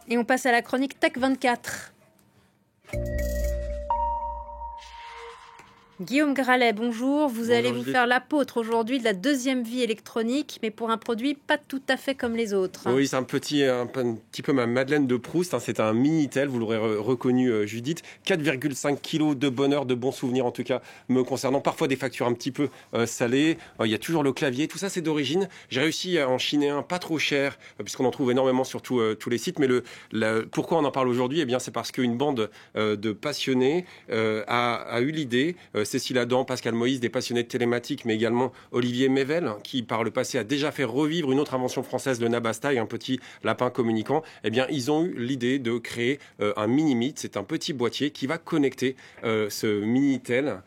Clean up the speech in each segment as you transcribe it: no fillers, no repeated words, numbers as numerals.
Et on passe à la chronique Tech 24. Guillaume Gralet, bonjour. Vous allez vous faire l'apôtre aujourd'hui de la deuxième vie électronique, mais pour un produit pas tout à fait comme les autres. Oui, c'est un petit peu ma Madeleine de Proust. C'est un Minitel, vous l'aurez reconnu, Judith. 4,5 kilos de bonheur, de bons souvenirs en tout cas me concernant. Parfois des factures un petit peu salées. Il y a toujours le clavier. Tout ça, c'est d'origine. J'ai réussi à en chiner un pas trop cher, puisqu'on en trouve énormément sur tous les sites. Mais pourquoi on en parle aujourd'hui ? Eh bien, c'est parce qu'une bande de passionnés a eu l'idée. Cécile Adam, Pascal Moïse, des passionnés de télématique, mais également Olivier Mével, qui par le passé a déjà fait revivre une autre invention française, le Nabasta, un petit lapin communicant. Eh bien, ils ont eu l'idée de créer un Minimit. C'est un petit boîtier qui va connecter ce Minitel,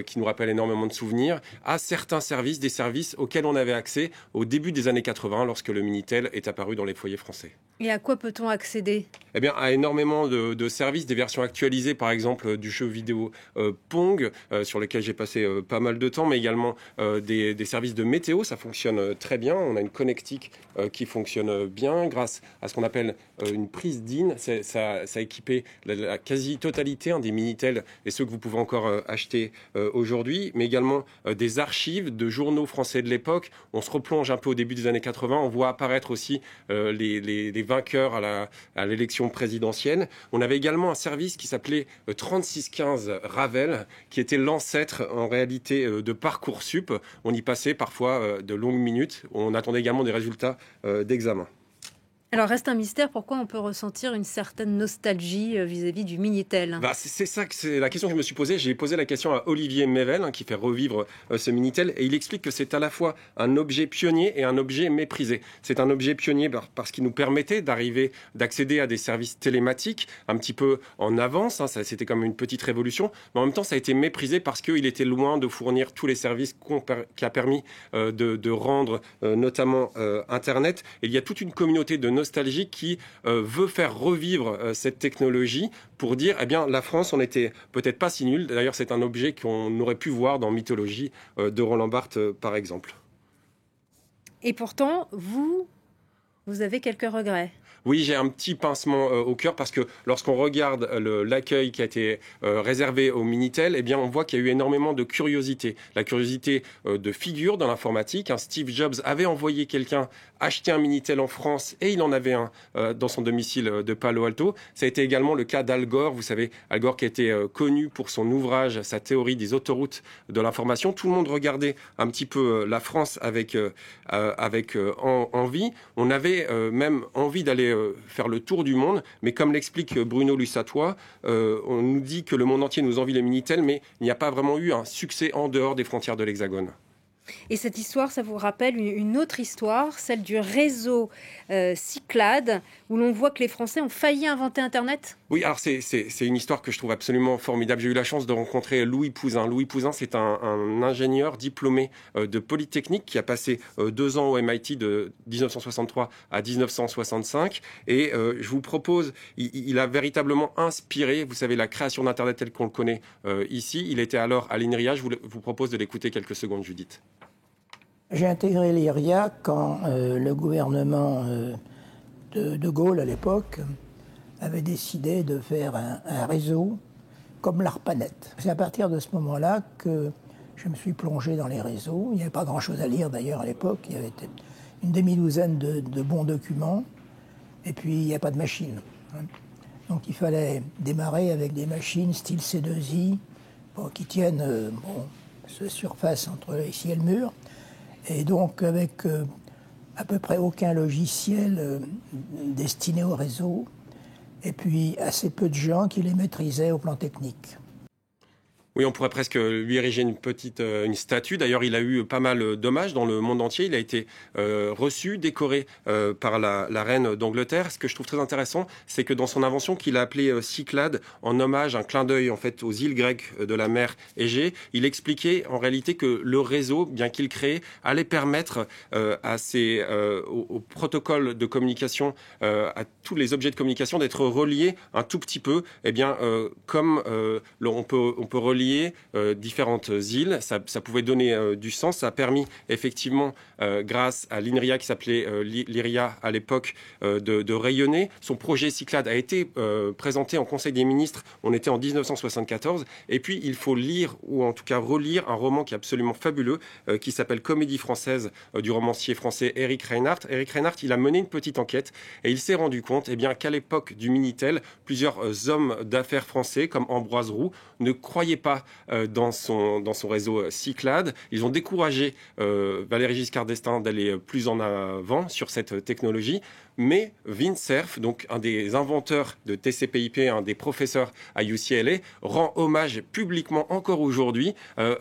qui nous rappelle énormément de souvenirs, à certains services, des services auxquels on avait accès au début des années 80, lorsque le Minitel est apparu dans les foyers français. Et à quoi peut-on accéder ? Eh bien, à énormément de services, des versions actualisées, par exemple, du jeu vidéo Pong, sur lequel j'ai passé pas mal de temps, mais également des services de météo. Ça fonctionne très bien. On a une connectique qui fonctionne bien grâce à ce qu'on appelle une prise DIN. Ça a équipé la quasi-totalité des Minitel et ceux que vous pouvez encore acheter aujourd'hui, mais également des archives de journaux français de l'époque. On se replonge un peu au début des années 80. On voit apparaître aussi les vainqueurs à l'élection présidentielle. On avait également un service qui s'appelait 3615 Ravel, qui était l'ancêtre en réalité de Parcoursup. On y passait parfois de longues minutes. On attendait également des résultats d'examen. Alors, reste un mystère, pourquoi on peut ressentir une certaine nostalgie vis-à-vis du Minitel ? C'est la question que je me suis posée. J'ai posé la question à Olivier Mével, qui fait revivre ce Minitel, et il explique que c'est à la fois un objet pionnier et un objet méprisé. C'est un objet pionnier parce qu'il nous permettait d'accéder à des services télématiques un petit peu en avance. C'était comme une petite révolution, mais en même temps, ça a été méprisé parce qu'il était loin de fournir tous les services qui a permis de rendre notamment Internet. Et il y a toute une communauté de nostalgie qui veut faire revivre cette technologie pour dire, eh bien, la France, on n'était peut-être pas si nul. D'ailleurs, c'est un objet qu'on aurait pu voir dans Mythologie de Roland Barthes, par exemple. Et pourtant, vous avez quelques regrets. Oui, j'ai un petit pincement au cœur parce que lorsqu'on regarde l'accueil qui a été réservé au Minitel, eh bien, on voit qu'il y a eu énormément de curiosité. La curiosité de figure dans l'informatique. Steve Jobs avait envoyé quelqu'un acheter un Minitel en France et il en avait un dans son domicile de Palo Alto. Ça a été également le cas d'Al Gore. Vous savez, Al Gore qui a été connu pour son ouvrage, sa théorie des autoroutes de l'information. Tout le monde regardait un petit peu la France avec envie. On avait même envie d'aller faire le tour du monde, mais comme l'explique Bruno Lussatois, on nous dit que le monde entier nous envie les Minitel, mais il n'y a pas vraiment eu un succès en dehors des frontières de l'Hexagone. Et cette histoire, ça vous rappelle une autre histoire, celle du réseau Cyclades, où l'on voit que les Français ont failli inventer Internet ? Oui, alors c'est une histoire que je trouve absolument formidable. J'ai eu la chance de rencontrer Louis Pouzin. Louis Pouzin, c'est un ingénieur diplômé de Polytechnique qui a passé 2 ans au MIT de 1963 à 1965. Et je vous propose, il a véritablement inspiré, vous savez, la création d'Internet tel qu'on le connaît ici. Il était alors à l'INRIA. Je vous propose de l'écouter quelques secondes, Judith. J'ai intégré l'IRIA quand le gouvernement de Gaulle, à l'époque, avait décidé de faire un réseau comme l'ARPANET. C'est à partir de ce moment-là que je me suis plongé dans les réseaux. Il n'y avait pas grand-chose à lire d'ailleurs à l'époque. Il y avait une demi-douzaine de bons documents. Et puis, il n'y a pas de machine. Donc, il fallait démarrer avec des machines style C2I qui tiennent ce surface entre ici et le mur. Et donc, avec à peu près aucun logiciel destiné au réseau, et puis assez peu de gens qui les maîtrisaient au plan technique. Oui, on pourrait presque lui ériger une statue. D'ailleurs, il a eu pas mal d'hommages dans le monde entier. Il a été reçu, décoré par la reine d'Angleterre. Ce que je trouve très intéressant, c'est que dans son invention qu'il a appelée Cyclades, en hommage, un clin d'œil en fait aux îles grecques de la mer Égée, il expliquait en réalité que le réseau, bien qu'il créé, allait permettre au protocole de communication, à tous les objets de communication, d'être reliés un tout petit peu, comme on peut relier relier différentes îles. Ça pouvait donner du sens. Ça a permis effectivement, grâce à l'INRIA qui s'appelait l'IRIA à l'époque, de rayonner. Son projet Cyclades a été présenté en Conseil des ministres. On était en 1974. Et puis, il faut lire, ou en tout cas relire, un roman qui est absolument fabuleux, qui s'appelle Comédie française, du romancier français Éric Reinhardt. Éric Reinhardt, il a mené une petite enquête et il s'est rendu compte qu'à l'époque du Minitel, plusieurs hommes d'affaires français, comme Ambroise Roux, ne croyaient pas dans son réseau Cyclades. Ils ont découragé Valéry Giscard d'Estaing d'aller plus en avant sur cette technologie. Mais Vint Cerf, donc un des inventeurs de TCP/IP, un des professeurs à UCLA, rend hommage publiquement encore aujourd'hui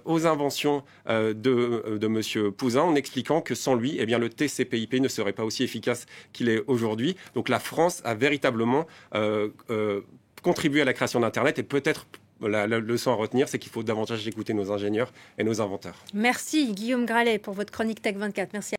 aux inventions de Monsieur Pouzin, en expliquant que sans lui, le TCP/IP ne serait pas aussi efficace qu'il est aujourd'hui. Donc la France a véritablement contribué à la création d'Internet, et peut-être la leçon à retenir, c'est qu'il faut davantage écouter nos ingénieurs et nos inventeurs. Merci Guillaume Gralet pour votre chronique Tech 24. Merci.